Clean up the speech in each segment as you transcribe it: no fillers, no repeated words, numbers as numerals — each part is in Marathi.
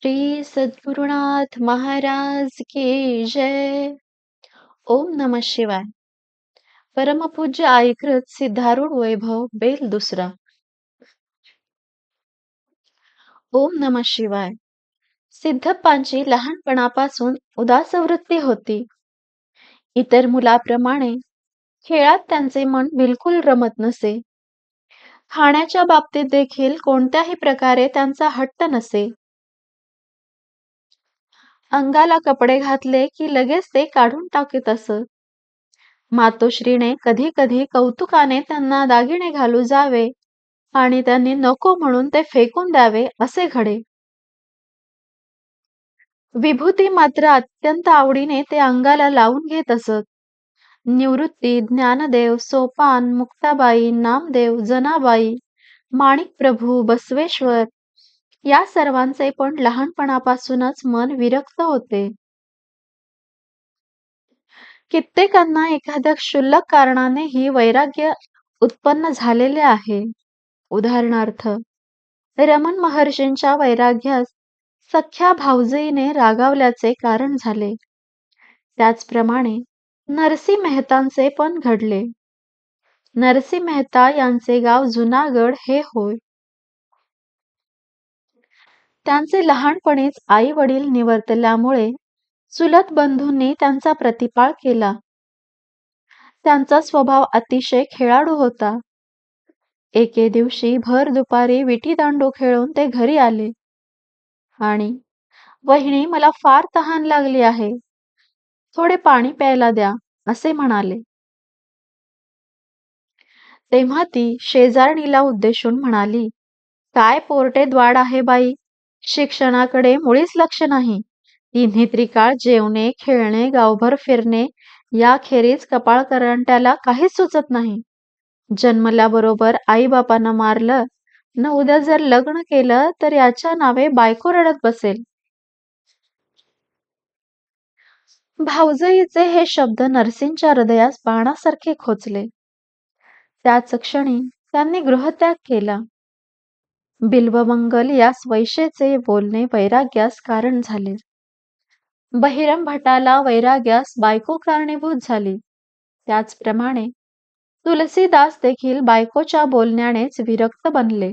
श्री सद्गुरुनाथ महाराज की जय. ओम नमः शिवाय. परमपूज्य आईकृत सिद्धारूढ वैभव बेल दुसरा. ओम नमः शिवाय. सिद्धप्पांची लहानपणापासून उदास वृत्ती होती. इतर मुलाप्रमाणे खेळात त्यांचे मन बिलकुल रमत नसे. खाण्याच्या बाबतीत देखील कोणत्याही प्रकारे त्यांचा हट्ट नसे. अंगाला कपडे घातले की लगेच ते काढून टाकीत असत. मातोश्रीने कधी कधी कौतुकाने त्यांना दागिने घालू जावे आणि त्यांनी नको म्हणून ते फेकून द्यावे असे घडे. विभूती मात्र अत्यंत आवडीने ते अंगाला लावून घेत असत. निवृत्ती, ज्ञानदेव, सोपान, मुक्ताबाई, नामदेव, जनाबाई, माणिक प्रभू, बसवेश्वर या सर्वांचे पण लहानपणापासूनच मन विरक्त होते. कित्येकांना एखाद्या क्षुल्लक कारणानेही वैराग्य उत्पन्न झालेले आहे. उदाहरणार्थ, रमण महर्षींच्या वैराग्यास सख्या भावजईने रागावल्याचे कारण झाले. त्याचप्रमाणे नरसी मेहतांचे पण घडले. नरसी मेहता यांचे गाव जुनागड हे होय. त्यांचे लहानपणीच आई वडील निवर्तल्यामुळे चुलत बंधूंनी त्यांचा प्रतिपाळ केला. त्यांचा स्वभाव अतिशय खेळाडू होता. एके दिवशी भर दुपारी विटीदांडू खेळून ते घरी आले आणि वहिनी, मला फार तहान लागली आहे, थोडे पाणी प्यायला द्या असे म्हणाले. तेव्हा ती शेजारणीला उद्देशून म्हणाली, काय पोरटे द्वाड आहे बाई, शिक्षणाकडे मुळीच लक्ष नाही. तिन्ही त्रिकाळ जेवणे, खेळणे, गावभर फिरणे याखेरीज कपाळकरंट्याला काहीच सुचत नाही. जन्मल्याबरोबर आई बापानं मारलं न उद्या जर लग्न केलं तर याच्या नावे बायको रडत बसेल. भाऊजईचे हे शब्द नरसींच्या हृदयास बाणासारखे खोचले. त्याच क्षणी त्यांनी गृहत्याग केला. बिल्वमंगल यास वैशेचे बोलणे वैराग्यास कारण झाले. बहिरम भटाला वैराग्यास बायको कारणीभूत झाली. त्याचप्रमाणे तुलसीदास देखील बायकोच्या बोलण्यानेच विरक्त बनले.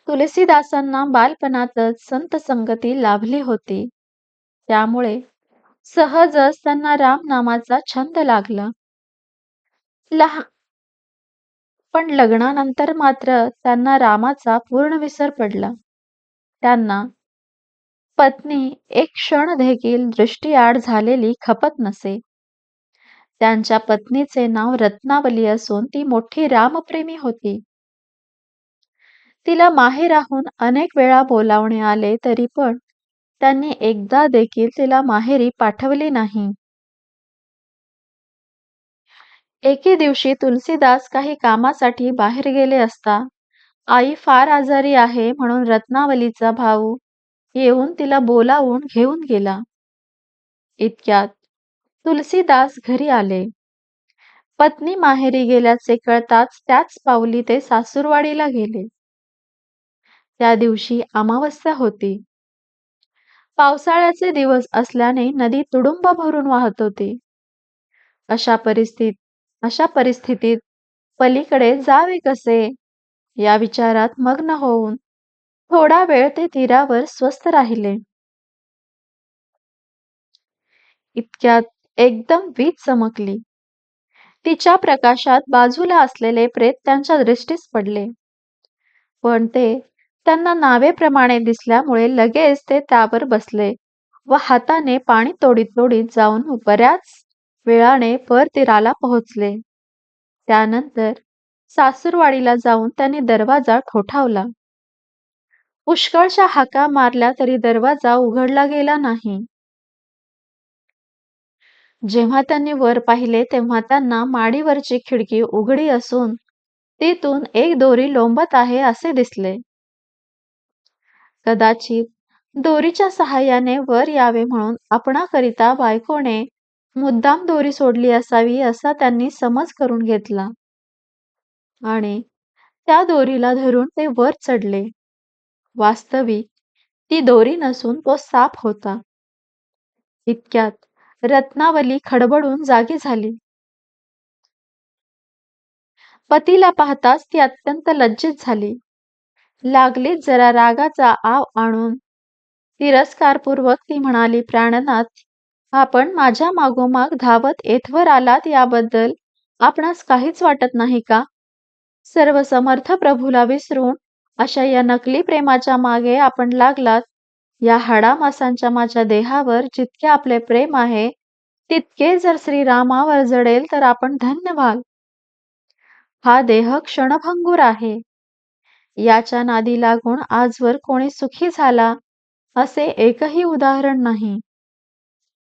तुलसीदासांना बालपणातच संत संगती लाभली होती. त्यामुळे सहजच त्यांना राम नामाचा छंद लागला. पण लग्नानंतर मात्र त्यांना रामाचा पूर्ण विसर पडला. त्यांना पत्नी एक क्षण देखील दृष्टीआड झालेली खपत नसे. त्यांच्या पत्नीचे नाव रत्नावली असून ती मोठी रामप्रेमी होती. तिला माहेराहून अनेक वेळा बोलावणे आले तरी पण त्यांनी एकदा देखील तिला माहेरी पाठवले नाही. एके दिवशी तुलसीदास काही कामासाठी बाहेर गेले असता आई फार आजारी आहे म्हणून रत्नावलीचा भाऊ येऊन तिला बोलावून घेऊन गेला. इतक्यात तुलसीदास घरी आले. पत्नी माहेरी गेल्याचे कळताच त्याच पावली ते सासूरवाडीला गेले. त्या दिवशी अमावस्या होती. पावसाळ्याचे दिवस असल्याने नदी तुडुंब भरून वाहत होती. अशा परिस्थितीत पलीकडे जावे कसे या विचारात मग्न होऊन थोडा वेळ ते तीरावर स्वस्थ राहिले. इतक्यात एकदम वीज चमकली. तिच्या प्रकाशात बाजूला असलेले प्रेत त्यांच्या दृष्टीस पडले. पण ते त्यांना नावेप्रमाणे दिसल्यामुळे लगेच ते त्यावर बसले व हाताने पाणी तोडीत तोडीत जाऊन बऱ्याच वेळाने परतीराला पोहोचले. त्यानंतर सासूरवाडीला जाऊन त्यांनी दरवाजा ठोठावला. पुष्कळशा हाका मारल्या तरी दरवाजा उघडला गेला नाही. जेव्हा त्यांनी वर पाहिले तेव्हा त्यांना माडीवरची खिडकी उघडी असून तिथून एक दोरी लोंबत आहे असे दिसले. कदाचित दोरीच्या सहाय्याने वर यावे म्हणून आपणाकरिता बायकोने मुद्दाम दोरी सोडली असावी असा त्यांनी समज करून घेतला आणि त्या दोरीला धरून ते वर चढले. वास्तविक ती दोरी नसून तो साप होता. इतक्यात रत्नावली खडबडून जागी झाली. पतीला पाहताच ती अत्यंत लज्जित झाली. लागलीच जरा रागाचा आव आणून तिरस्कारपूर्वक ती म्हणाली, प्राणनाथ, आपण माझ्या मागोमाग धावत येथवर आलात याबद्दल आपणास काहीच वाटत नाही का? सर्व समर्थ प्रभूला विसरून अशा या नकली प्रेमाच्या मागे आपण लागलात. या हाडामासांच्या माझ्या देहावर जितके आपले प्रेम आहे, तितके जर श्रीरामावर जडेल तर आपण धन्य व्हाल. हा देह क्षणभंगूर आहे. याच्या नादी लागून आजवर कोणी सुखी झाला असे एकही उदाहरण नाही.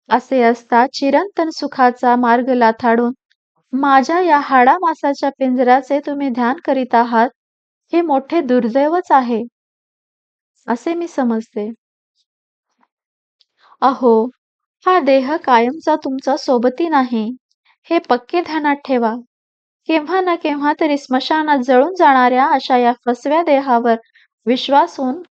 असे असता चिरंतन सुखाचा मार्ग लाथाडून माझ्या या हाडामासाच्या पिंजऱ्याचे तुम्ही ध्यान करीत आहात, हे मोठे दुर्दैवच आहे, असे मी समजते. अहो, हा देह कायमचा तुमचा सोबती नाही, हे पक्के ध्यानात ठेवा. केव्हा ना केव्हा तरी स्मशानात जळून जाणाऱ्या अशा या फसव्या देहावर विश्वासून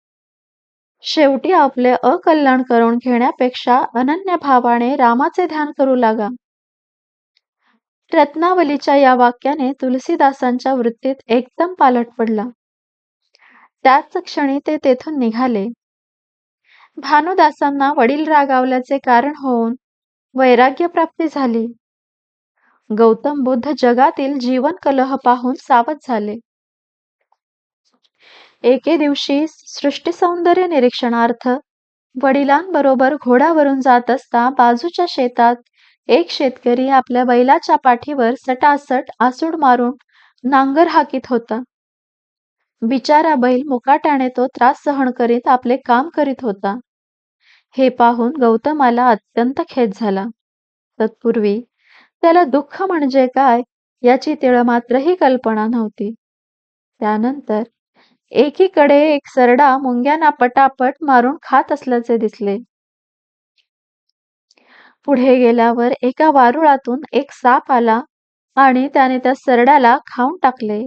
शेवटी आपले अकल्याण करून घेण्यापेक्षा अनन्य भावाने रामाचे ध्यान करू लागा. रत्नावलीच्या या वाक्याने तुलसीदासांच्या वृत्तीत एकदम पालट पडला. त्याच क्षणी ते तेथून निघाले. भानुदासांना वडील रागावल्याचे कारण होऊन वैराग्य प्राप्ती झाली. गौतम बुद्ध जगातील जीवन कलह पाहून सावध झाले. एके दिवशी सृष्टी सौंदर्य निरीक्षणार्थ वडिलांबरोबर घोड्यावरून जात असता बाजूच्या शेतात एक शेतकरी आपल्या बैलाच्या पाठीवर सटासट आसूड मारून नांगर हाकीत होता. बिचारा बैल मुकाट्याने तो त्रास सहन करीत आपले काम करीत होता. हे पाहून गौतमाला अत्यंत खेद झाला. तत्पूर्वी त्याला दुःख म्हणजे काय याची तिळमात्रही कल्पना नव्हती. त्यानंतर एकीकडे एक सरडा मुंग्यांना पटापट मारून खात असल्याचे दिसले. पुढे गेल्यावर एका वारुळातून एक साप आला आणि त्याने त्या सरड्याला खाऊन टाकले.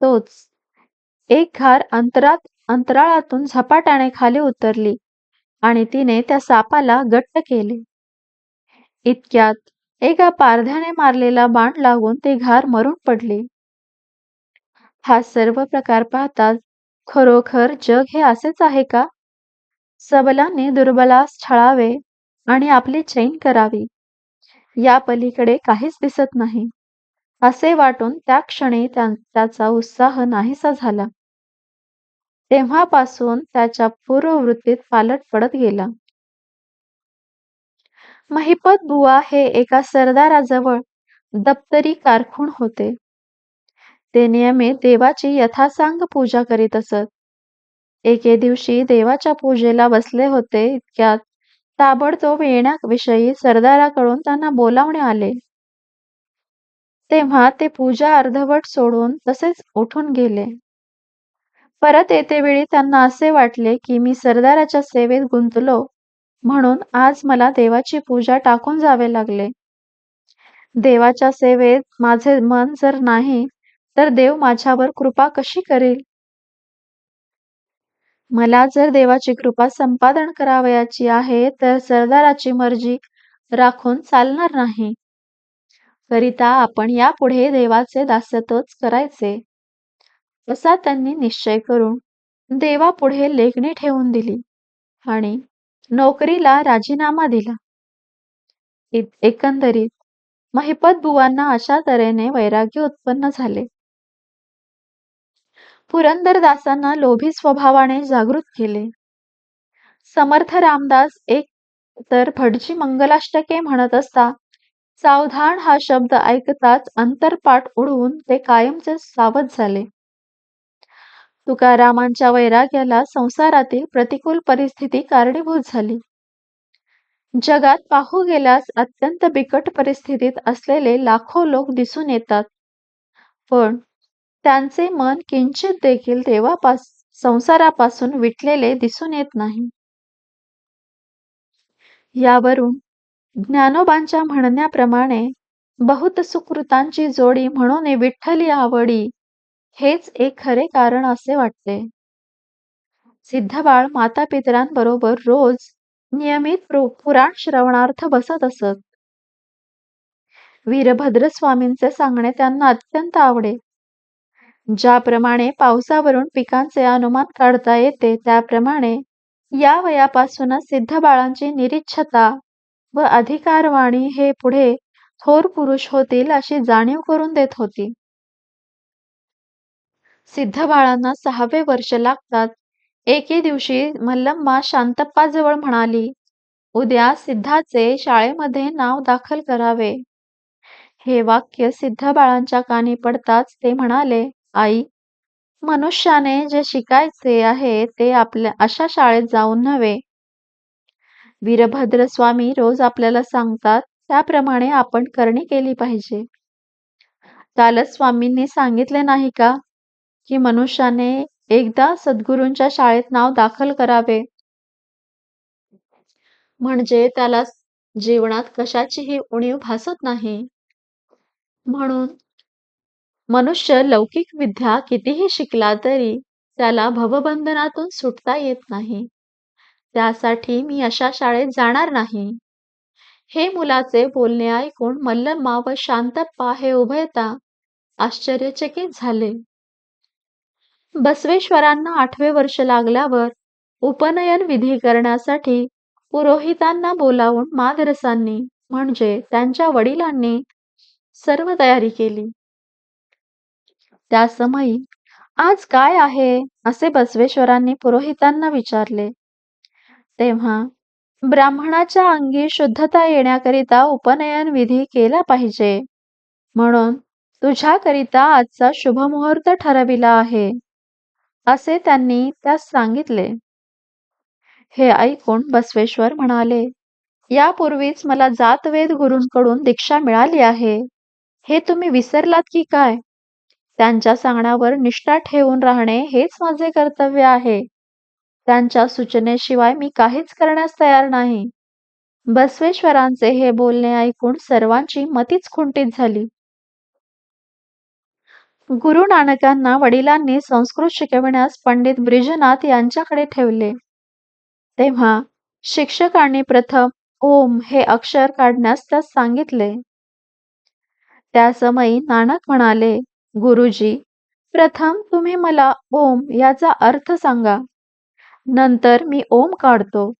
तोच एक घार अंतराळातून झपाट्याने खाली उतरली आणि तिने त्या सापाला घट्ट केले. इतक्यात एका पारध्याने मारलेला बाण लागून ती घार मरून पडली. हा सर्व प्रकार पाहताच खरोखर जग हे असेच आहे का? सबलाने दुर्बलास छळावे आणि आपली चैन करावी, या पलीकडे काहीच दिसत नाही, असे वाटून त्या क्षणी त्याचा उत्साह नाहीसा झाला. तेव्हापासून त्याच्या पूर्ववृत्तीत पालट पडत गेला. महिपत बुवा हे एका सरदाराजवळ दप्तरी कारकून होते. ते नियमित देवाची यथासांग पूजा करीत असत. एके दिवशी देवाच्या पूजेला बसले होते, इतक्यात ताबडतोब येण्याविषयी सरदाराकडून त्यांना बोलावणे आले. तेव्हा ते पूजा अर्धवट सोडून तसेच उठून गेले. परत येतेवेळी त्यांना असे वाटले की मी सरदाराच्या सेवेत गुंतलो म्हणून आज मला देवाची पूजा टाकून जावे लागले. देवाच्या सेवेत माझे मन जर नाही तर देव माझ्यावर कृपा कशी करील? मला जर देवाची कृपा संपादन करावयाची आहे तर सरदाराची मर्जी राखून चालणार नाही. करिता आपण यापुढे देवाचे दास्यत्वच करायचे, असा त्यांनी निश्चय करून देवापुढे लेखणी ठेवून दिली आणि नोकरीला राजीनामा दिला. एकंदरीत महिपत बुवांना अशा तऱ्हेने वैराग्य उत्पन्न झाले. पुरंदरदासांना लोभी स्वभावाने जागृत केले. समर्थ रामदास एक तर भटजी मंगलाष्टके म्हणत असता. सावधान हा शब्द ऐकताच अंतरपाठ उडवून ते कायमचे सावध झाले. तुकारामांच्या वैराग्याला संसारातील प्रतिकूल परिस्थिती कारणीभूत झाली. जगात पाहू गेल्यास अत्यंत बिकट परिस्थितीत असलेले लाखो लोक दिसून येतात, पण त्यांचे मन किंचित देखील संसारापासून विटलेले दिसून येत नाही. यावरून ज्ञानोबांच्या म्हणण्याप्रमाणे बहुत सुकृतांची जोडी म्हणून विठ्ठली आवडी हेच एक खरे कारण असे वाटते. सिद्धबाळ माता-पितरांबरोबर रोज नियमित पुराण श्रवणार्थ बसत असत. वीरभद्र स्वामींचे सांगणे त्यांना अत्यंत आवडे. ज्याप्रमाणे पावसावरून पिकांचे अनुमान काढता येते, त्याप्रमाणे या वयापासूनच सिद्धबाळांची निरीच्छता व अधिकारवाणी हे पुढे थोर पुरुष होतील अशी जाणीव करून देत होती. सिद्धबाळांना 6वे वर्ष लागतात. एके दिवशी मल्लम्मा शांतप्पाजवळ म्हणाली, "उद्या सिद्धाचे शाळेमध्ये नाव दाखल करावे." हे वाक्य सिद्धबाळांच्या कानी पडताच ते म्हणाले, "आई, मनुष्याने जे शिकायचे आहे ते आपल्या अशा शाळेत जाऊन नव्हे. वीरभद्र स्वामी रोज आपल्याला सांगतात त्याप्रमाणे आपण करणी केली पाहिजे. कालच स्वामींनी सांगितले नाही का, की मनुष्याने एकदा सद्गुरूंच्या शाळेत नाव दाखल करावे, म्हणजे त्याला जीवनात कशाचीही उणीव भासत नाही. म्हणून मनुष्य लौकिक विद्या कितीही शिकला तरी त्याला भवबंधनातून सुटता येत नाही. त्यासाठी मी अशा शाळेत जाणार नाही." हे मुलाचे बोलणे ऐकून मल्लम्मा व शांतप्पा हे उभयता आश्चर्यचकित झाले. बसवेश्वरांना 8वे वर्ष लागल्यावर उपनयन विधी करण्यासाठी पुरोहितांना बोलावून माधरसांनी म्हणजे त्यांच्या वडिलांनी सर्व तयारी केली. त्या समयी "आज काय आहे?" असे बसवेश्वरांनी पुरोहितांना विचारले. तेव्हा ब्राह्मणाच्या अंगी शुद्धता येण्याकरिता उपनयन विधी केला पाहिजे, म्हणून तुझ्याकरिता आजचा शुभमुहूर्त ठरविला आहे, असे त्यांनी त्यास सांगितले. हे ऐकून बसवेश्वर म्हणाले, "यापूर्वीच मला जातवेद गुरूंकडून दीक्षा मिळाली आहे. हे तुम्ही विसरलात की काय? त्यांच्या सांगण्यावर निष्ठा ठेवून राहणे हेच माझे कर्तव्य आहे. त्यांच्या सूचनेशिवाय मी काहीच करण्यास तयार नाही." बसवेश्वरांचे हे बोलणे ऐकून सर्वांची मतीच खुंटीत झाली. गुरु नानकांना वडिलांनी संस्कृत शिकविण्यास पंडित ब्रिजनाथ यांच्याकडे ठेवले. तेव्हा शिक्षकांनी प्रथम ओम हे अक्षर काढण्यास त्यास सांगितले. त्या समयी नानक म्हणाले, "गुरुजी, प्रथम तुम्ही मला ओम याचा अर्थ सांगा, नंतर मी ओम काढतो."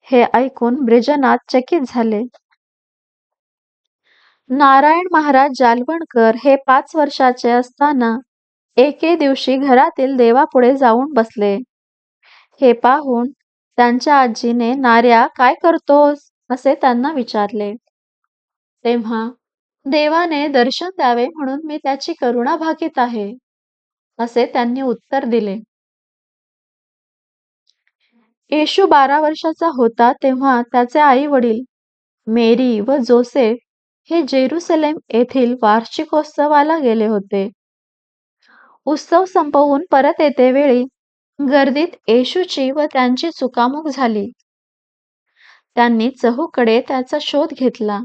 हे ऐकून ब्रिजनाथ चकित झाले. नारायण महाराज जालवणकर हे 5 वर्षाचे असताना एके दिवशी घरातील देवापुढे जाऊन बसले. हे पाहून त्यांच्या आजीने, "नाऱ्या, काय करतोस?" असे त्यांना विचारले. तेव्हा देवाने दर्शन द्यावे म्हणून मी त्याची करुणा भाकीत आहे, असे त्यांनी उत्तर दिले. येशू 12 वर्षाचा होता तेव्हा त्याचे आई वडील मेरी व जोसेफ हे जेरुसलेम येथील वार्षिकोत्सवाला गेले होते. उत्सव संपवून परत येतेवेळी गर्दीत येशूची व त्यांची चुकामुक झाली. त्यांनी चहूकडे त्याचा शोध घेतला,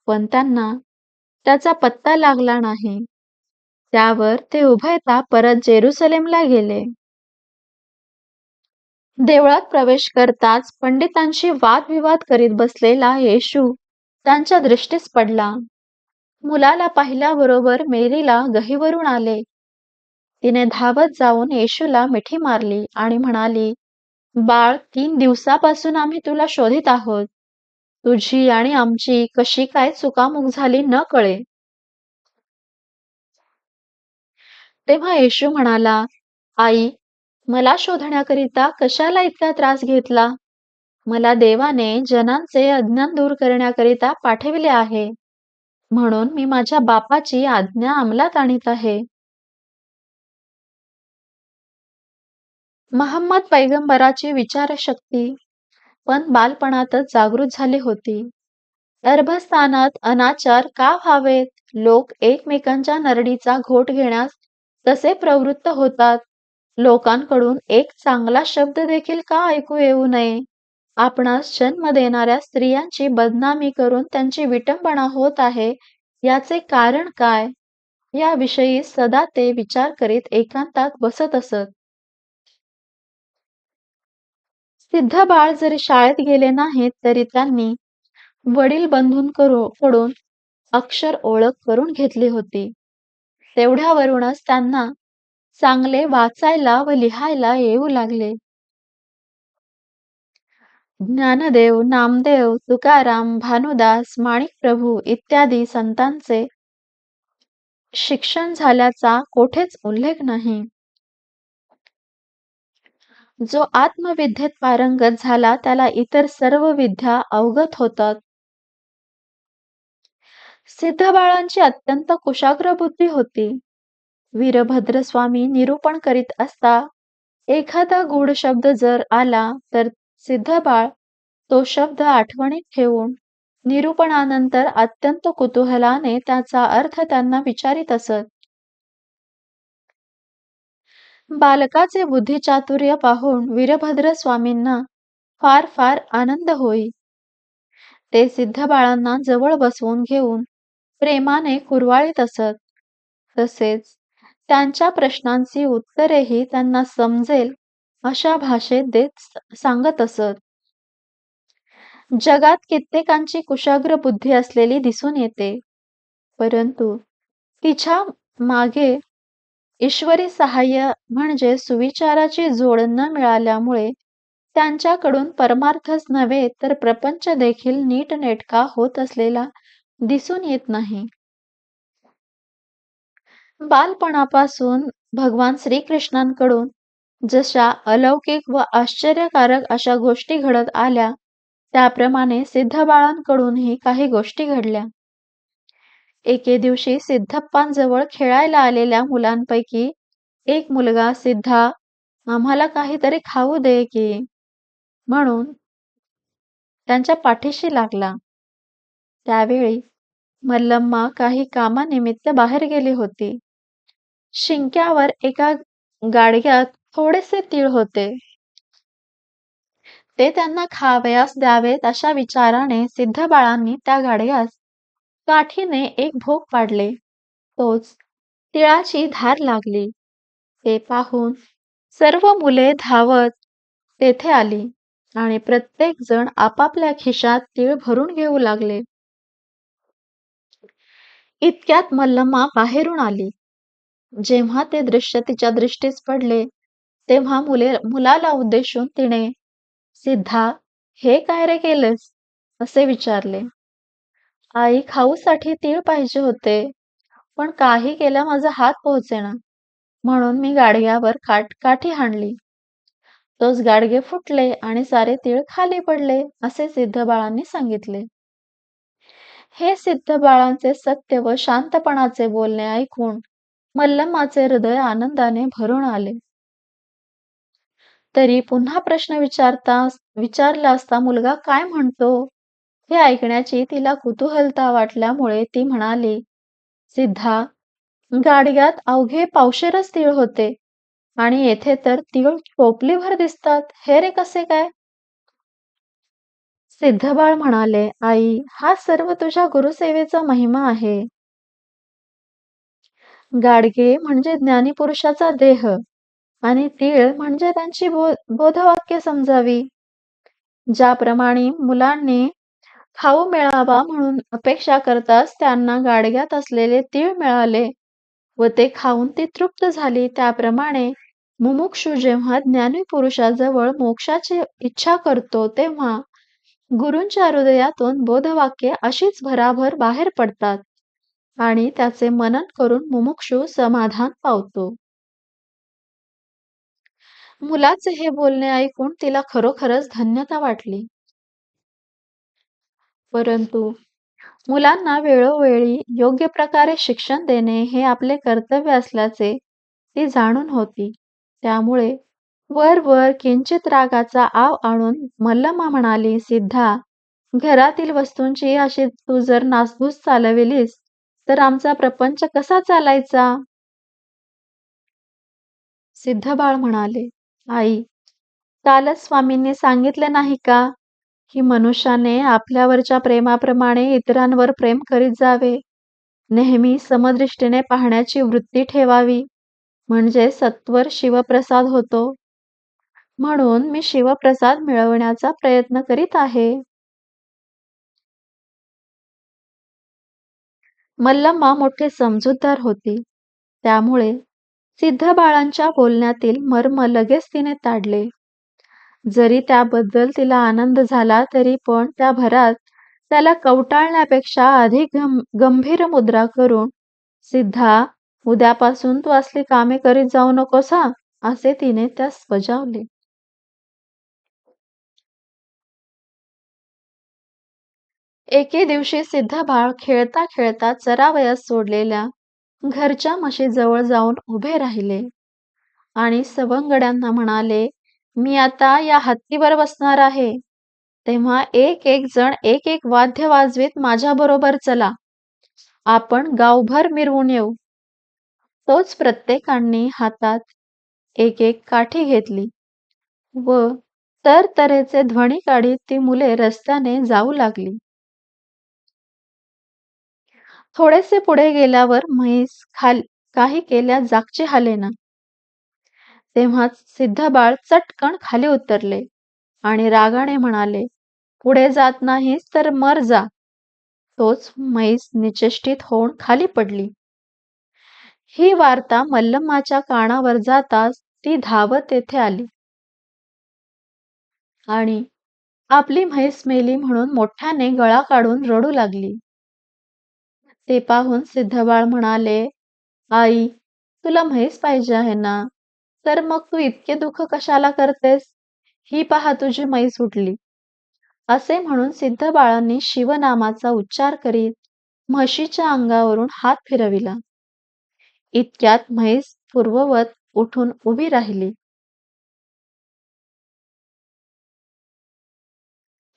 पण त्यांना त्याचा पत्ता लागला नाही. त्यावर ते उभयता परत जेरुसलेमला गेले. देवळात प्रवेश करताच पंडितांशी वादविवाद करीत बसलेला येशू त्यांच्या दृष्टीस पडला. मुलाला पाहिल्याबरोबर मेरीला गहिवरून आले. तिने धावत जाऊन येशूला मिठी मारली आणि म्हणाली, "बाळ, 3 दिवसापासून आम्ही तुला शोधित आहोत. तुझी आणि आमची कशी काय चुकामुक झाली न कळे." तेव्हा येशू म्हणाला, "आई, मला शोधण्याकरिता कशाला इतका त्रास घेतला? मला देवाने जनांचे अज्ञान दूर करण्याकरिता पाठविले आहे, म्हणून मी माझ्या बापाची आज्ञा अंमलात आणीत आहे." महम्मद पैगंबराची विचारशक्ती पण बालपणातच जागृत झाली होती. गर्भस्थानात अनाचार का व्हावेत? लोक एकमेकांच्या नरडीचा घोट घेण्यास कसे प्रवृत्त होतात? लोकांकडून एक चांगला शब्द देखील का ऐकू येऊ नये? आपणास जन्म देणाऱ्या स्त्रियांची बदनामी करून त्यांची विटंबना होत आहे, याचे कारण काय? याविषयी सदा ते विचार करीत एकांतात बसत असत. सिद्ध बाळ जरी शाळेत गेले नाहीत तरी त्यांनी वडील कडून अक्षर ओळख करून घेतली होती. तेवढ्यावरूनच त्यांना चांगले वाचायला व लिहायला येऊ लागले. ज्ञानदेव, नामदेव, तुकाराम, भानुदास, माणिकप्रभू इत्यादी संतांचे शिक्षण झाल्याचा कोठेच उल्लेख नाही. जो आत्मविद्येत पारंगत झाला त्याला इतर सर्व विद्या अवगत होतात. सिद्ध बाळांची अत्यंत कुशाग्र बुद्धी होती. वीरभद्र स्वामी निरूपण करीत असता एखादा गूढ शब्द जर आला तर सिद्ध बाळ तो शब्द आठवणीत ठेवून निरूपणानंतर अत्यंत कुतूहलाने त्याचा अर्थ त्यांना विचारित असत. बालकाचे बुद्धिचातुर्य पाहून वीरभद्र स्वामींना फार फार आनंद होई. ते सिद्ध बाळांना जवळ बसवून घेऊन प्रेमाने कुरवाळीत असत. तसेच त्यांच्या प्रश्नांची उत्तरेही त्यांना समजेल अशा भाषेत देत सांगत असत. जगात कित्येकांची कुशाग्र बुद्धी असलेली दिसून येते, परंतु तिच्या मागे ईश्वरी सहाय्य म्हणजे सुविचाराची जोड न मिळाल्यामुळे त्यांच्याकडून परमार्थच नव्हे तर प्रपंच देखील नीटनेटका होत असलेला दिसून येत नाही. बालपणापासून भगवान श्रीकृष्णांकडून जशा अलौकिक व आश्चर्यकारक अशा गोष्टी घडत आल्या त्याप्रमाणे सिद्ध बाळांकडूनही काही गोष्टी घडल्या. एके दिवशी सिद्धप्पांजवळ खेळायला आलेल्या मुलांपैकी एक मुलगा सिद्धा, आम्हाला काहीतरी खाऊ दे की, म्हणून त्यांच्या पाठीशी लागला. त्यावेळी मल्लम्मा काही कामानिमित्त बाहेर गेली होती. शिंक्यावर एका गाडग्यात थोडेसे तीळ होते. ते त्यांना खावयास द्यावेत अशा विचाराने सिद्ध बाळांनी त्या गाडग्यास काठीने एक भोक पाडले. तोच तिळाची धार लागली. ते पाहून सर्व मुले धावत तेथे आली आणि प्रत्येक जण आपापल्या खिशात तीळ भरून घेऊ लागले. इतक्यात मल्लम्मा बाहेरून आली. जेव्हा ते दृश्य तिच्या दृष्टीस पडले तेव्हा मुलाला उद्देशून तिने, सिद्धा, हे काय रे केलंस असे विचारले. आई, खाऊसाठी तीळ पाहिजे होते, पण काही केलं माझा हात पोहोचेना, म्हणून मी गाडग्यावर काठी हाणली. तोच गाडगे फुटले आणि सारे तीळ खाली पडले असे सिद्ध बाळांनी सांगितले. हे सिद्ध बाळांचे सत्य व शांतपणाचे बोलणे ऐकून मल्लम्माचे हृदय आनंदाने भरून आले. तरी पुन्हा प्रश्न विचारला असता मुलगा काय म्हणतो हे ऐकण्याची तिला कुतूहलता वाटल्यामुळे ती म्हणाली, सिद्धा, गाडग्यात अवघे पावशेरच तीळ होते आणि येथे तर तीळ टोपलीभर दिसतात, हे रे कसे काय? सिद्धबाळ म्हणाले, आई, हा सर्व तुझ्या गुरुसेवेचा महिमा आहे. गाडगे म्हणजे ज्ञानीपुरुषाचा देह आणि तीळ म्हणजे त्यांची बोधवाक्य समजावी. ज्याप्रमाणे मुलांनी खाऊ मिळावा म्हणून अपेक्षा करताच त्यांना गाडग्यात असलेले तीळ मिळाले व ते खाऊन ती तृप्त झाली, त्याप्रमाणे मुमुक्षू जेव्हा ज्ञानी पुरुषाजवळ मोक्षाची इच्छा करतो तेव्हा गुरूंच्या हृदयातून बोधवाक्ये अशीच भराभर बाहेर पडतात आणि त्याचे मनन करून मुमुक्षू समाधान पावतो. मुलाचे हे बोलणे ऐकून तिला खरोखरच धन्यता वाटली. परंतु मुलांना वेळोवेळी योग्य प्रकारे शिक्षण देणे हे आपले कर्तव्य असल्याचे ती जाणून होती. त्यामुळे वर किंचित रागाचा आव आणून मल्लम्मा म्हणाली, सिद्धा, घरातील वस्तूंची अशी तू जर नासधूस चालविलीस तर आमचा प्रपंच कसा चालायचा? सिद्धबाळ म्हणाले, आई, कालच स्वामींनी सांगितले नाही का की मनुष्याने आपल्यावरच्या प्रेमाप्रमाणे इतरांवर प्रेम करीत जावे, नेहमी समदृष्टीने पाहण्याची वृत्ती ठेवावी, म्हणजे सत्वर शिवप्रसाद होतो. म्हणून मी शिवप्रसाद मिळवण्याचा प्रयत्न करीत आहे. मल्लम्मा मोठे समजूतदार होती. त्यामुळे सिद्धबाळांच्या बोलण्यातील मर्म लगेच तिने ताडले. जरी त्याबद्दल तिला आनंद झाला तरी पण त्या भरात त्याला कवटाळण्यापेक्षा अधिक गंभीर मुद्रा करून, "सिद्धा, उद्यापासून तू असली कामे करीत जाऊ नकोस हा," असे तिने त्यास बजावले. एके दिवशी सिद्धबाळ खेळता खेळता चरावयास सोडलेल्या घरच्या म्हशीजवळ जाऊन उभे राहिले आणि सवंगड्यांना म्हणाले, "मी आता या हत्तीवर बसणार आहे. तेव्हा एक एक जण एक एक वाद्य वाजवीत माझ्याबरोबर चला. आपण गावभर मिरवून येऊ." तोच प्रत्येकाने हातात एक एक काठी घेतली व तरतऱ्हेचे ध्वनी काढीत ती मुले रस्त्याने जाऊ लागली. थोडेसे पुढे गेल्यावर म्हैस काही केल्या जागची हालेना. तेव्हाच सिद्धबाळ चटकन खाली उतरले आणि रागाने म्हणाले, "पुढे जात नाहीस तर मर जा." तोच म्हैस निचेष्टित होऊन खाली पडली. ही वार्ता मल्लम्माच्या कानावर जाताच ती धावत तेथे आली आणि आपली म्हैस मेली म्हणून मोठ्याने गळा काढून रडू लागली. ते पाहून सिद्धबाळ म्हणाले, "आई, तुला म्हैस पाहिजे आहे ना? तर मग तू इतके दुःख कशाला करतेस? ही पहा तुझी म्हैस उठली." असे म्हणून सिद्धबाळांनी शिवनामाचा उच्चार करीत म्हशीच्या अंगावरून हात फिरविला. इतक्यात म्हैस पूर्ववत उठून उभी राहिली.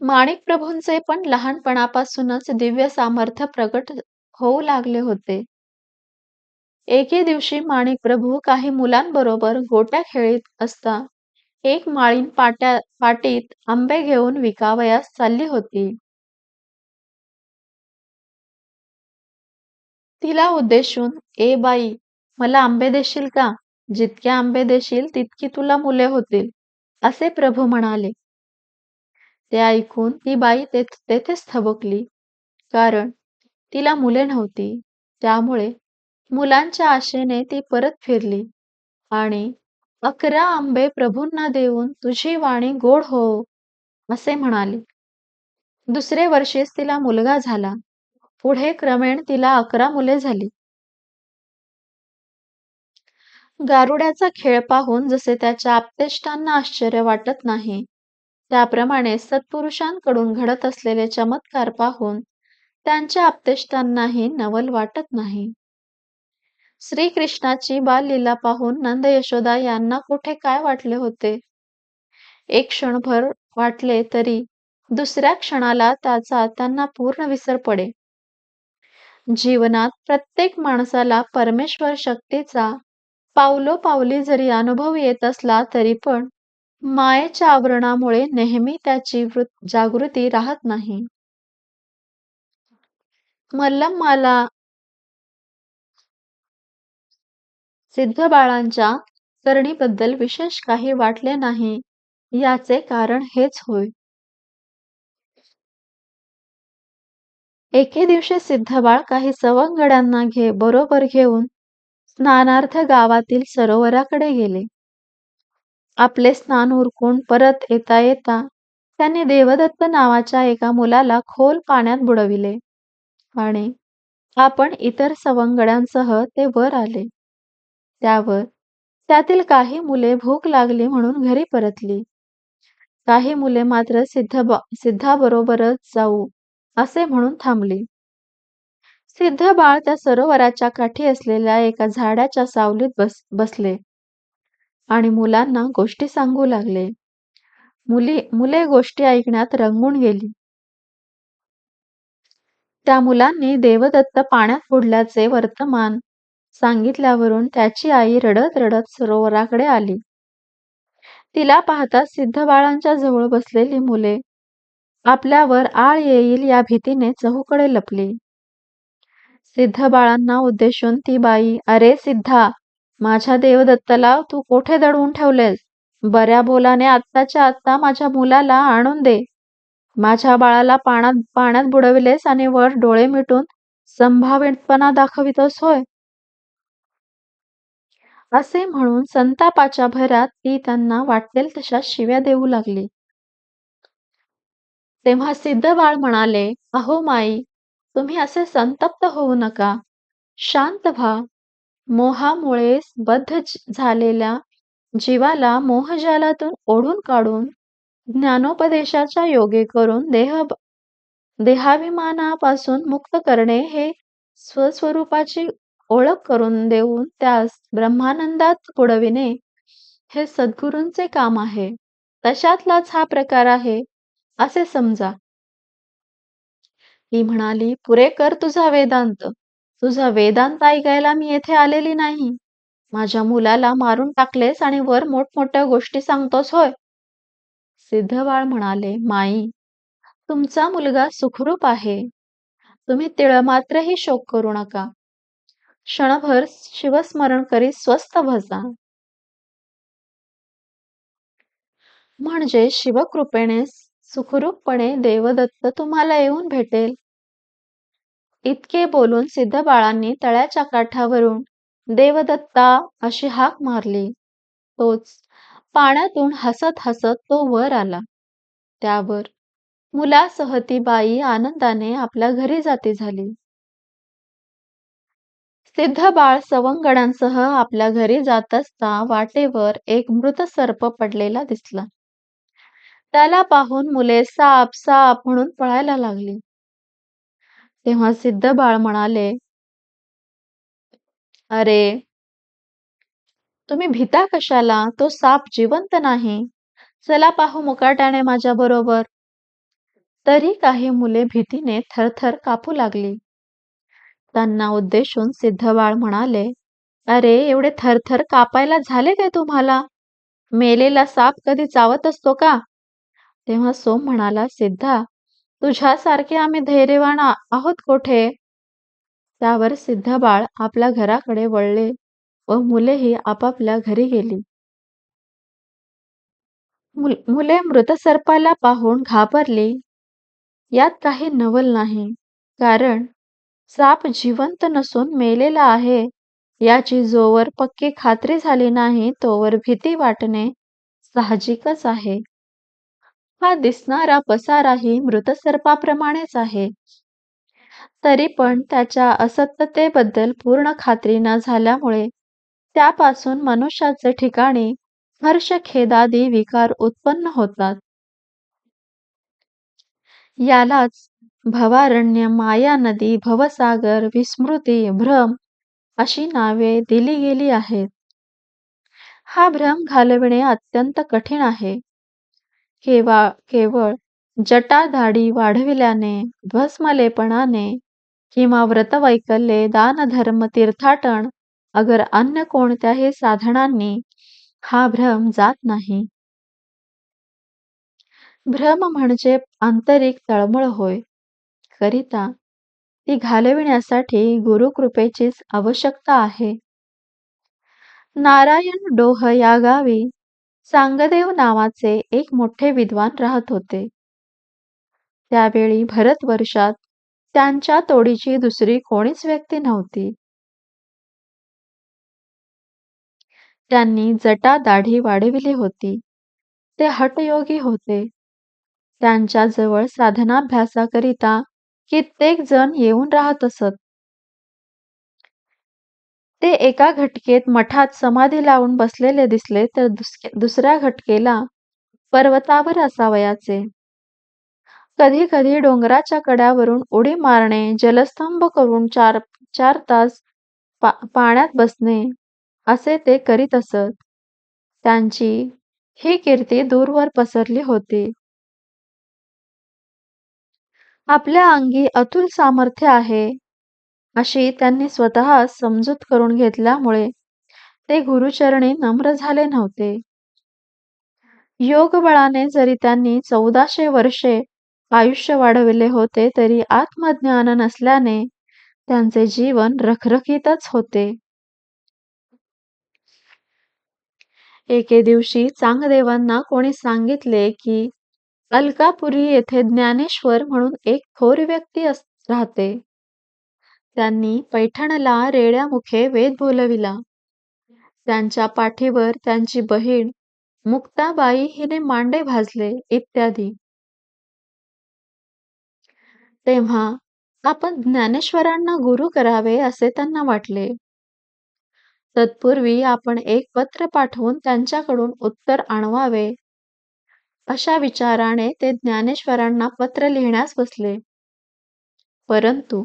माणिकप्रभूंचे पण लहानपणापासूनच दिव्य सामर्थ्य प्रगट होऊ लागले होते. एके दिवशी माणिकप्रभू काही मुलांबरोबर गोट्या खेळीत असता एक माळीण पाटीत आंबे घेऊन विकावयास चालली होती. तिला उद्देशून, "ए बाई, मला आंबे देशील का? जितके आंबे देशील तितकी तुला मुले होतील," असे प्रभू म्हणाले. ते ऐकून ती बाई तेथेच थबकली, कारण तिला मुले नव्हती. त्यामुळे मुलांच्या आशेने ती परत फिरली आणि 11 आंबे प्रभूंना देऊन तुझी वाणी गोड हो, असे म्हणाली. दुसरे वर्षीच तिला मुलगा झाला. पुढे क्रमेण तिला 11 मुले झाली. गारुड्याचा खेळ पाहून जसे त्याच्या आप्तेष्टांना आश्चर्य वाटत नाही, त्याप्रमाणे सत्पुरुषांकडून घडत असलेले चमत्कार पाहून त्यांच्या आप्तेष्टांनाही नवल वाटत नाही. श्रीकृष्णाची बाललीला पाहून नंद यशोदा यांना कुठे काय वाटले होते? एक क्षणभर वाटले तरी दुसऱ्या क्षणाला त्याचा त्यांना पूर्ण विसर पडे. जीवनात प्रत्येक माणसाला परमेश्वर शक्तीचा पावलोपावली जरी अनुभव येत असला तरी पण मायेच्या आवरणामुळे नेहमी त्याची जागृती राहत नाही. मल्लम्माला सिद्धबाळांच्या करणीबद्दल विशेष काही वाटले नाही. याचे कारण हेच होय. एके दिवशी सिद्धबाळ काही सवंगड्यांना बरोबर घेऊन स्नानार्थ गावातील सरोवराकडे गेले. आपले स्नान उरकून परत येता येता त्यांनी देवदत्त नावाच्या एका मुलाला खोल पाण्यात बुडविले आणि आपण इतर सवंगड्यांसह ते वर आले. त्यावर त्यातील काही मुले भूक लागली म्हणून घरी परतली. काही मुले मात्र सिद्धाबरोबरच जाऊ असे म्हणून थांबली. सिद्धबाळ त्या सरोवराच्या काठी असलेल्या एका झाडाच्या सावलीत बसले आणि मुलांना गोष्टी सांगू लागले. मुले गोष्टी ऐकण्यात रंगून गेली. त्या मुलांनी देवदत्त पाण्यात बुडल्याचे वर्तमान सांगितल्यावरून त्याची आई रडत रडत सरोवराकडे आली. तिला पाहताच सिद्धबाळांच्या जवळ बसलेली मुले आपल्यावर आळ येईल या भीतीने चहूकडे लपली. सिद्धबाळांना उद्देशून ती बाई, "अरे सिद्धा, माझ्या देवदत्ताला तू कोठे दडवून ठेवलेस? बऱ्या बोलाने आत्ताच्या आत्ता माझ्या मुलाला आणून दे. माझ्या बाळाला पाण्यात पाण्यात बुडविलेस आणि वर डोळे मिटून संभावितपणा दाखवितोस होय. असे म्हणून संतापाच्या भरात ती त्यांना वाटेल तशा शिव्या देऊ लागली. तेव्हा सिद्धबाळ म्हणाले, अहो माई, तुम्ही असे संतप्त होऊ नका. शांत व्हा. मोहामुळे बद्ध झालेल्या जीवाला मोहजालातून ओढून काढून ज्ञानोपदेशाच्या योगे करून देहाभिमानापासून मुक्त करणे हे स्वस्वरूपाची ओळख करून देऊन त्यास ब्रह्मानंदात बुडविणे हे सद्गुरूंचे काम आहे. तशातलाच हा प्रकार आहे असे समजा. ती म्हणाली, पुरे कर तुझा वेदांत. तुझा वेदांत ऐकायला मी येथे आलेली नाही. माझ्या मुलाला मारून टाकलेस आणि वर मोठमोठ्या गोष्टी सांगतोस होय. सिद्धबाळ म्हणाले, माई, तुमचा मुलगा सुखरूप आहे. तुम्ही तिळमात्रही शोक करू नका. क्षणभर शिवस्मरण करीत स्वस्थ बसा. म्हणजे शिवकृपेने सुखरूपपणे देवदत्त तुम्हाला येऊन भेटेल. इतके बोलून सिद्धबाळांनी तळ्याच्या काठावरून देवदत्ता अशी हाक मारली. तोच पाण्यातून हसत हसत तो वर आला. त्यावर मुलासह ती बाई आनंदाने आपल्या घरी जाती झाली. सिद्धबाळ सवंगड्यांसह आपल्या घरी जात असता वाटेवर एक मृत सर्प पडलेला दिसला. त्याला पाहून मुले साप साप म्हणून पळायला लागली. तेव्हा सिद्धबाळ म्हणाले, अरे, तुम्ही भीता कशाला? तो साप जिवंत नाही. चला पाहू मुकाट्याने माझ्या बरोबर. तरी काही मुले भीतीने थरथर कापू लागली. त्यांना उद्देशून सिद्धबाळ म्हणाले, अरे, एवढे थरथर कापायला झाले काय तुम्हाला? मेलेला साप कधी चावत असतो का? तेव्हा सोम म्हणाला, सिद्धा, तुझ्यासारखे आम्ही धैर्यवान आहोत कोठे? त्यावर सिद्धबाळ आपल्या घराकडे वळले व मुलेही आपापल्या घरी गेली. मुले मृत सर्पाला पाहून घाबरली. यात काही नवल नाही, कारण साप जिवंत नसून मेलेला आहे याची जोवर पक्की खात्री झाली नाही तोवर भीती वाटणे साहजिकच आहे. हा दिसणारा पसाराही मृत सर्पाप्रमाणेच आहे. तरी पण त्याच्या असत्यतेबद्दल पूर्ण खात्री न झाल्यामुळे त्यापासून मनुष्याचे ठिकाणी हर्ष खेदादी विकार उत्पन्न होतात. यालाच भवारण्य, माया नदी, भवसागर, विस्मृती, भ्रम अशी नावे दिली गेली आहेत. हा भ्रम घालविणे अत्यंत कठीण आहे. केवळ जटाधाडी वाढविल्याने, भस्मलेपनाने किंवा व्रतवैकल्ये, दानधर्म, तीर्थाटन अगर अन्य कोणत्याही साधनांनी हा भ्रम जात नाही. भ्रम म्हणजे आंतरिक तळमळ होय. करिता ती घालविण्यासाठी गुरुकृपेचीच आवश्यकता आहे. नारायण डोह या गावी सांगदेव नावाचे एक मोठे विद्वान राहत होते. त्यावेळी भारतवर्षात त्यांच्या तोडीची दुसरी कोणीच व्यक्ती नव्हती. त्यांनी जटा दाढी वाढविली होती. ते हठयोगी होते. त्यांच्या जवळ साधनाभ्यासाकरिता कित्येक जण येऊन राहत असत. ते एका घटकेत मठात समाधी लावून बसलेले दिसले तर दुसऱ्या घटकेला पर्वतावर असावयाचे. कधी कधी डोंगराच्या कड्यावरून उडी मारणे, जलस्तंभ करून चार चार तास पाण्यात बसणे असे ते करीत असत. त्यांची ही कीर्ती दूरवर पसरली होती. आपल्या अंगी अतुल सामर्थ्य आहे अशी त्यांनी स्वतः समजूत करून घेतल्यामुळे ते गुरुचरणी नम्र झाले नव्हते. योगबळाने जरी त्यांनी 1400 वर्षे आयुष्य वाढविले होते तरी आत्मज्ञान नसल्याने त्यांचे जीवन रखरखीतच होते. एके दिवशी चांगदेवांना कोणी सांगितले की अलकापुरी येथे ज्ञानेश्वर म्हणून एक थोर व्यक्ती राहते. त्यांनी पैठणला रेड्यामुखे वेद बोलविला. त्यांच्या पाठीवर त्यांची बहीण मुक्ताबाई हिने मांडे भाजले इत्यादी. तेव्हा आपण ज्ञानेश्वरांना गुरु करावे असे त्यांना वाटले. तत्पूर्वी आपण एक पत्र पाठवून त्यांच्याकडून उत्तर आणवावे अशा विचाराने ते ज्ञानेश्वरांना पत्र लिहिण्यास बसले. परंतु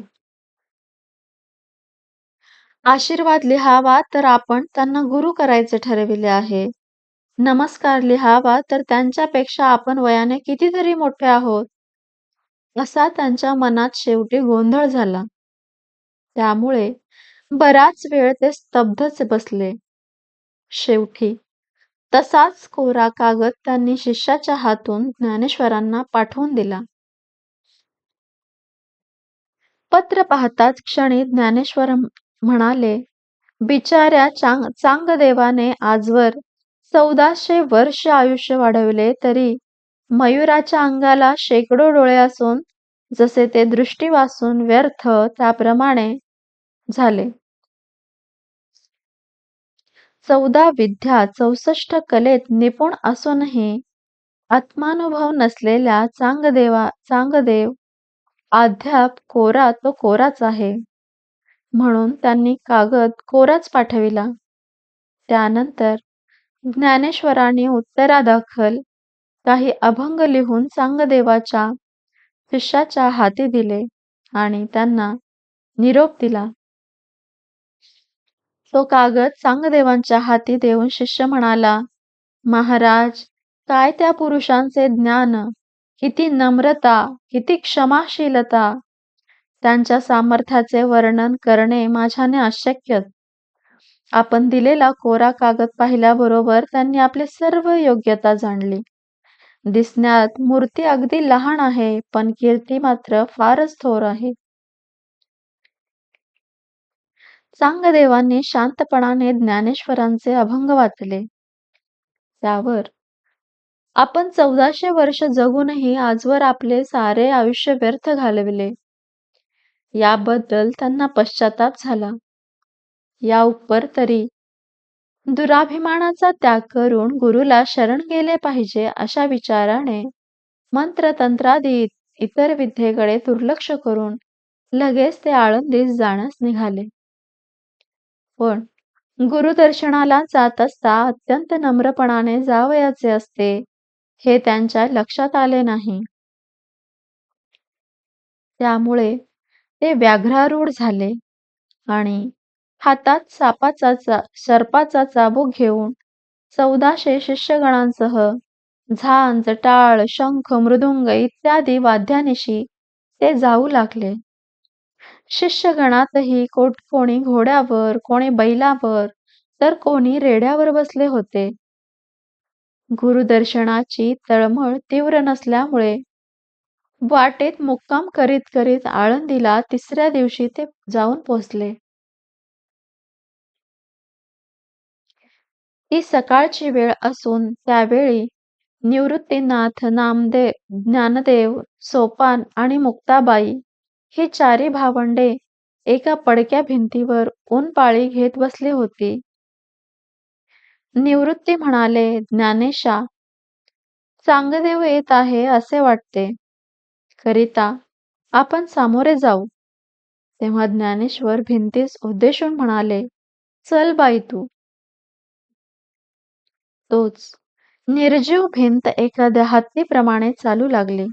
आशीर्वाद लिहावा तर आपण त्यांना गुरु करायचे ठरविले आहे. नमस्कार लिहावा तर त्यांच्यापेक्षा आपण वयाने कितीतरी मोठे आहोत, असा त्यांच्या मनात शेवटी गोंधळ झाला. त्यामुळे बराच वेळ ते स्तब्धच बसले. शेवटी तसाच कोरा कागद त्यांनी शिष्याच्या हातून ज्ञानेश्वरांना पाठवून दिला. पत्र पाहताच क्षणी ज्ञानेश्वर म्हणाले, बिचाऱ्या चांगदेवाने आजवर 1400 वर्ष आयुष्य वाढविले तरी मयुराच्या अंगाला शेकडो डोळे असून जसे ते दृष्टी वाचून व्यर्थ त्याप्रमाणे झाले. 14 विद्या 64 कलेत निपुण असूनही आत्मानुभव नसलेल्या चांगदेव अद्याप कोरा तो कोराच आहे. म्हणून त्यांनी कागद कोराच पाठविला. त्यानंतर ज्ञानेश्वरांनी उत्तरादाखल काही अभंग लिहून चांगदेवाच्या शिष्याच्या हाती दिले आणि त्यांना निरोप दिला. तो कागद चांगदेवांच्या हाती देऊन शिष्य म्हणाला, महाराज, काय त्या पुरुषांचे ज्ञान, किती नम्रता, किती क्षमाशीलता. त्यांच्या सामर्थ्याचे वर्णन करणे माझ्याने अशक्य. आपण दिलेला कोरा कागद पाहिल्याबरोबर त्यांनी आपली सर्व योग्यता जाणली. दिसण्यात मूर्ती अगदी लहान आहे, पण कीर्ती मात्र फारच थोर आहे. चांगदेवांनी शांतपणाने ज्ञानेश्वरांचे अभंग वाचले. त्यावर आपण 1400 वर्ष जगूनही आजवर आपले सारे आयुष्य व्यर्थ घालविले, याबद्दल त्यांना पश्चाताप झाला. या उपर तरी दुराभिमानाचा त्याग करून गुरुला शरण गेले पाहिजे अशा विचाराने मंत्रतंत्रादी इतर विद्येकडे दुर्लक्ष करून लगेच ते आळंदीस जाण्यास निघाले. पण गुरुदर्शनाला जात असता अत्यंत नम्रपणाने जावयाचे असते हे त्यांच्या लक्षात आले नाही. त्यामुळे ते व्याघ्रारूढ झाले आणि हातात सर्पाचा चाबूक घेऊन 1400 शिष्यगणांसह झांज, टाळ, शंख, मृदुंग इत्यादी वाद्यानिशी ते जाऊ लागले. शिष्यगणातही कोणी घोड्यावर, कोणी बैलावर, तर कोणी रेड्यावर बसले होते. गुरुदर्शनाची तळमळ तीव्र नसल्यामुळे वाटेत मुक्काम करीत करीत आळंदीला 3ऱ्या दिवशी ते जाऊन पोहोचले. ती सकाळची वेळ असून त्यावेळी निवृत्तीनाथ, ज्ञानदेव, सोपान आणि मुक्ताबाई ही चारी भावंडे एका पडक्या भिंतीवर ऊन पाळी घेत बसली होती. निवृत्ती म्हणाले, ज्ञानेशा, चांगदेव येत आहे असे वाटते. करिता आपण सामोरे जाऊ. तेव्हा ज्ञानेश्वर भिंतीस उद्देशून म्हणाले, चल बाई तू. तोच निर्जीव भिंत एखाद्या हत्तीप्रमाणे चालू लागली.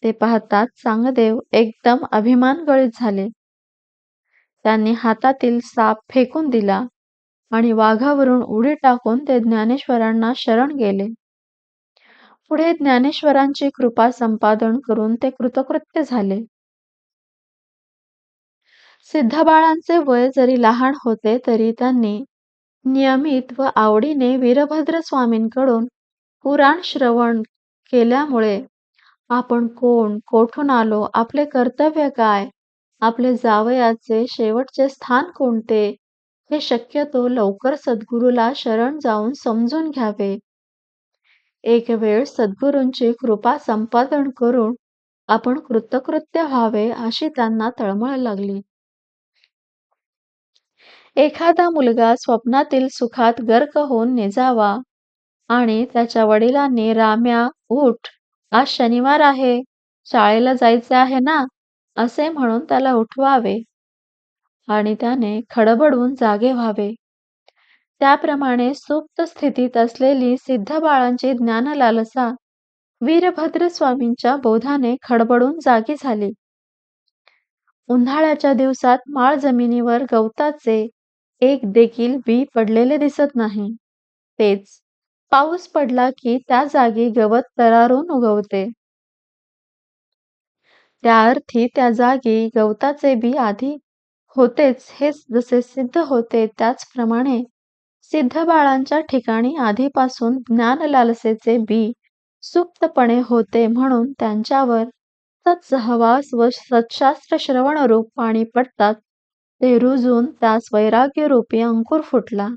ते पाहताच चांगदेव एकदम अभिमानगळीत झाले. त्यांनी हातातील साप फेकून दिला आणि वाघावरून उडी टाकून ते ज्ञानेश्वरांना शरण गेले. पुढे ज्ञानेश्वरांची कृपा संपादन करून ते कृतकृत्य झाले. सिद्धबाळांचे वय जरी लहान होते तरी त्यांनी नियमित व आवडीने वीरभद्र स्वामींकडून पुराण श्रवण केल्यामुळे आपण कोण, कोठून आलो, आपले कर्तव्य काय, आपले जावयाचे शेवटचे स्थान कोणते हे शक्यतो लवकर सद्गुरूला शरण जाऊन समजून घ्यावे. एक वेळ सद्गुरूंची कृपा संपादन करून आपण कृतकृत्य व्हावे अशी त्यांना तळमळ लागली. एखादा मुलगा स्वप्नातील सुखात गर्क होऊन निजावा आणि त्याच्या वडिलांनी "राम्या, उठ, आज शनिवार आहे, शाळेला जायचे आहे ना" असे म्हणून त्याला उठवावे आणि त्याने खडबडून जागे व्हावे. त्याप्रमाणे सुप्त स्थितीत असलेली सिद्धबाळांची ज्ञानलालसा वीरभद्र स्वामींच्या बोधाने खडबडून जागी झाली. उन्हाळ्याच्या दिवसात माळ जमिनीवर गवताचे एक देखील बी पडलेले दिसत नाही. तेच पाऊस पडला की त्या जागी गवत तरारून उगवते. त्या अर्थी त्या जागी गवताचे बी आधी होतेच हे जसे सिद्ध होते, त्याचप्रमाणे सिद्धबाळांच्या ठिकाणी आधीपासून ज्ञानलालसेचे बी सुप्तपणे होते, म्हणून त्यांच्यावर सत्सहवास व सत्शास्त्र श्रवणरूप पाणी पडताच ते रुजून त्यास वैराग्यरूपी अंकुर फुटला.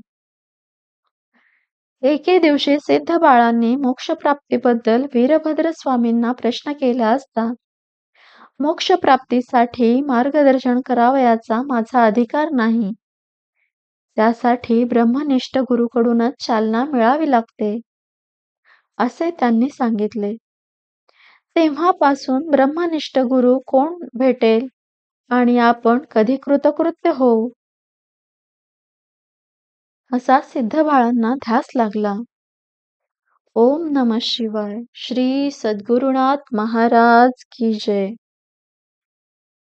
एके दिवशी सिद्धबाळांनी मोक्षप्राप्तीबद्दल वीरभद्र स्वामींना प्रश्न केला असता, मोक्षप्राप्तीसाठी मार्गदर्शन करावयाचा माझा अधिकार नाही. त्यासाठी ब्रह्मनिष्ठ गुरूकडूनच चालना मिळावी लागते, असे त्यांनी सांगितले. तेव्हापासून ब्रह्मनिष्ठ गुरु कोण भेटेल आणि आपण कधी कृतकृत्य होऊ, असा सिद्धबाळांना ध्यास लागला. ओम नमः शिवाय. श्री सद्गुरुनाथ महाराज की जय.